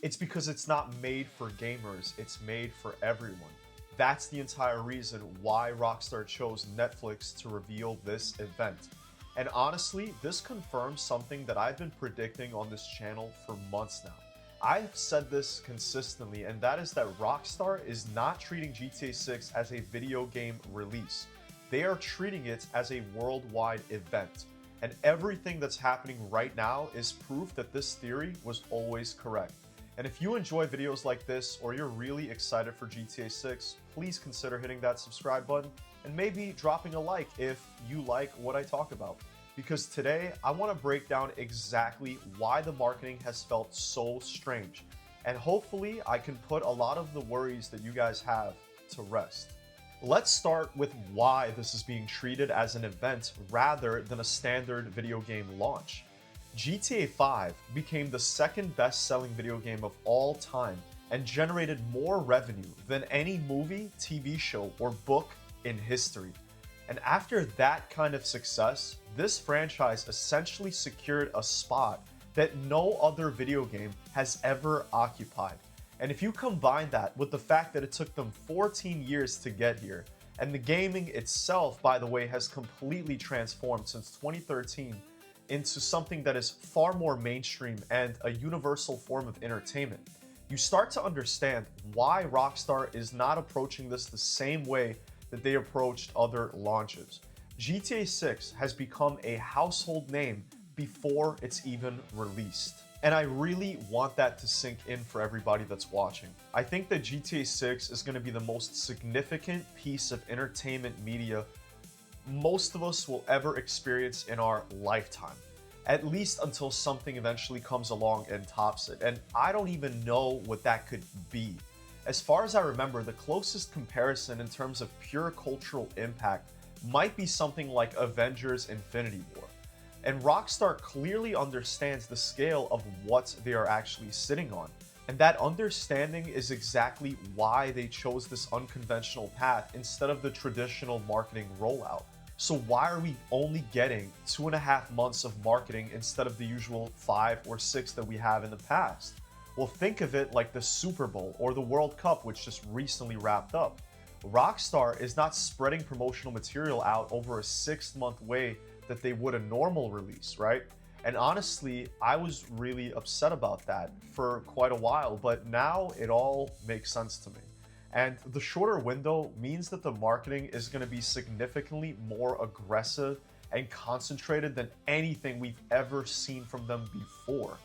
It's because it's not made for gamers, it's made for everyone. That's the entire reason why Rockstar chose Netflix to reveal this event. And honestly, this confirms something that I've been predicting on this channel for months now. I've said this consistently, and that is that Rockstar is not treating GTA 6 as a video game release. They are treating it as a worldwide event. And everything that's happening right now is proof that this theory was always correct. And if you enjoy videos like this, or you're really excited for GTA 6, please consider hitting that subscribe button and maybe dropping a like if you like what I talk about. Because today, I want to break down exactly why the marketing has felt so strange. And hopefully, I can put a lot of the worries that you guys have to rest. Let's start with why this is being treated as an event rather than a standard video game launch. GTA 5 became the second best-selling video game of all time and generated more revenue than any movie, TV show, or book in history. And after that kind of success, this franchise essentially secured a spot that no other video game has ever occupied. And if you combine that with the fact that it took them 14 years to get here, and the gaming itself, by the way, has completely transformed since 2013 into something that is far more mainstream and a universal form of entertainment, you start to understand why Rockstar is not approaching this the same way that they approached other launches. GTA 6 has become a household name before it's even released. And I really want that to sink in for everybody that's watching. I think that GTA 6 is going to be the most significant piece of entertainment media most of us will ever experience in our lifetime. At least until something eventually comes along and tops it. And I don't even know what that could be. As far as I remember, the closest comparison in terms of pure cultural impact might be something like Avengers Infinity War. And Rockstar clearly understands the scale of what they are actually sitting on. And that understanding is exactly why they chose this unconventional path instead of the traditional marketing rollout. So why are we only getting 2.5 months of marketing instead of the usual 5 or 6 that we have in the past? Well, think of it like the Super Bowl or the World Cup, which just recently wrapped up. Rockstar is not spreading promotional material out over a 6-month way that they would a normal release, right? And honestly, I was really upset about that for quite a while, but now it all makes sense to me. And the shorter window means that the marketing is going to be significantly more aggressive and concentrated than anything we've ever seen from them before.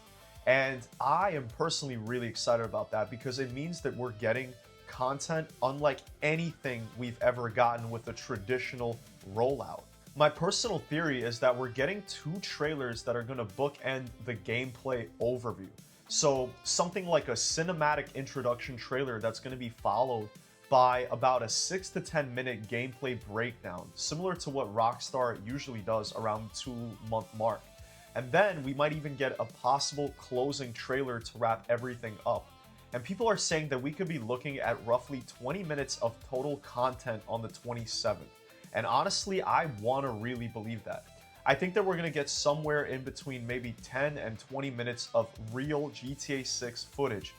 And I am personally really excited about that because it means that we're getting content unlike anything we've ever gotten with a traditional rollout. My personal theory is that we're getting 2 trailers that are going to bookend the gameplay overview. So something like a cinematic introduction trailer that's going to be followed by about a 6 to 10 minute gameplay breakdown, similar to what Rockstar usually does around the 2-month mark. And then we might even get a possible closing trailer to wrap everything up. And people are saying that we could be looking at roughly 20 minutes of total content on the 27th. And honestly, I want to really believe that. I think that we're going to get somewhere in between maybe 10 and 20 minutes of real GTA 6 footage,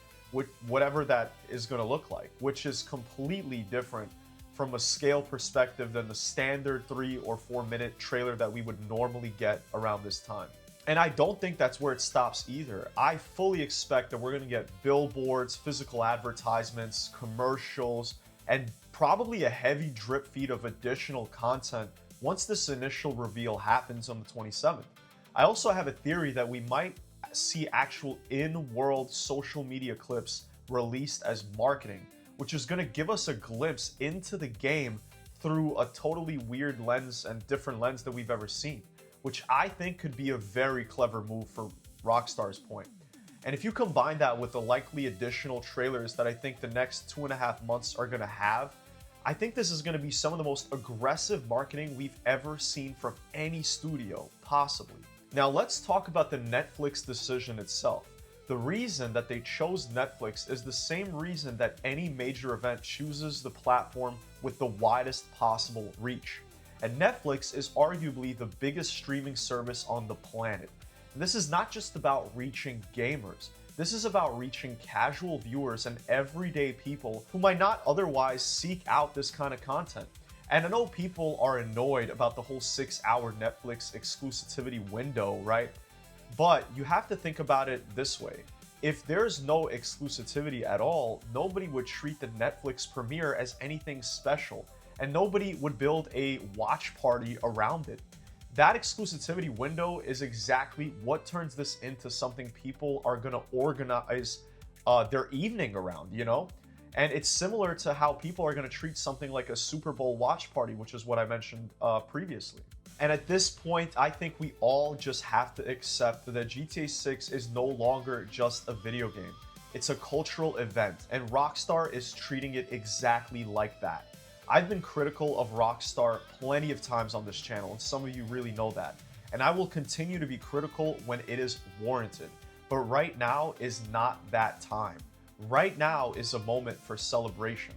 whatever that is going to look like, which is completely different from a scale perspective than the standard 3 or 4 minute trailer that we would normally get around this time. And I don't think that's where it stops either. I fully expect that we're going to get billboards, physical advertisements, commercials, and probably a heavy drip feed of additional content once this initial reveal happens on the 27th. I also have a theory that we might see actual in-world social media clips released as marketing, which is going to give us a glimpse into the game through a totally weird lens and different lens that we've ever seen, which I think could be a very clever move for Rockstar's point. And if you combine that with the likely additional trailers that I think the next 2.5 months are going to have, I think this is going to be some of the most aggressive marketing we've ever seen from any studio, possibly. Now let's talk about the Netflix decision itself. The reason that they chose Netflix is the same reason that any major event chooses the platform with the widest possible reach. And Netflix is arguably the biggest streaming service on the planet. And this is not just about reaching gamers. This is about reaching casual viewers and everyday people who might not otherwise seek out this kind of content. And I know people are annoyed about the whole 6-hour Netflix exclusivity window, right? But you have to think about it this way. If there's no exclusivity at all, nobody would treat the Netflix premiere as anything special, and nobody would build a watch party around it. That exclusivity window is exactly what turns this into something people are going to organize their evening around, you know? And it's similar to how people are going to treat something like a Super Bowl watch party, which is what I mentioned previously. And at this point, I think we all just have to accept that GTA 6 is no longer just a video game. It's a cultural event, and Rockstar is treating it exactly like that. I've been critical of Rockstar plenty of times on this channel, and some of you really know that. And I will continue to be critical when it is warranted. But right now is not that time. Right now is a moment for celebration.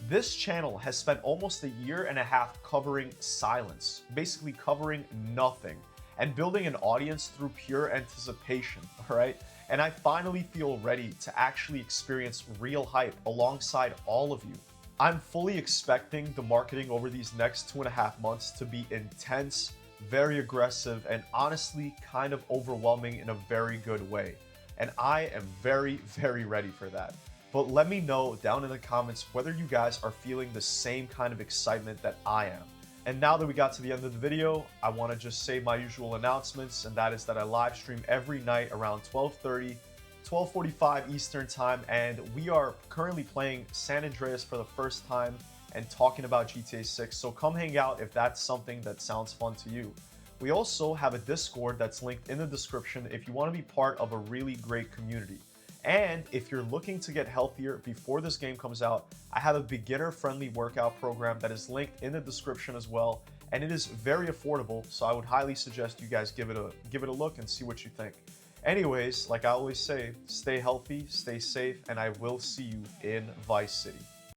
This channel has spent almost a year and a half covering silence, basically covering nothing, and building an audience through pure anticipation, alright? And I finally feel ready to actually experience real hype alongside all of you. I'm fully expecting the marketing over these next 2.5 months to be intense, very aggressive, and honestly kind of overwhelming in a very good way. And I am very, very ready for that. But let me know down in the comments whether you guys are feeling the same kind of excitement that I am. And now that we got to the end of the video, I want to just say my usual announcements, and that is that I live stream every night around 12:30, 12:45 Eastern time, and we are currently playing San Andreas for the first time and talking about GTA 6, so come hang out if that's something that sounds fun to you. We also have a Discord that's linked in the description if you want to be part of a really great community. And if you're looking to get healthier before this game comes out, I have a beginner-friendly workout program that is linked in the description as well, and it is very affordable, so I would highly suggest you guys give it a look and see what you think. Anyways, like I always say, stay healthy, stay safe, and I will see you in Vice City.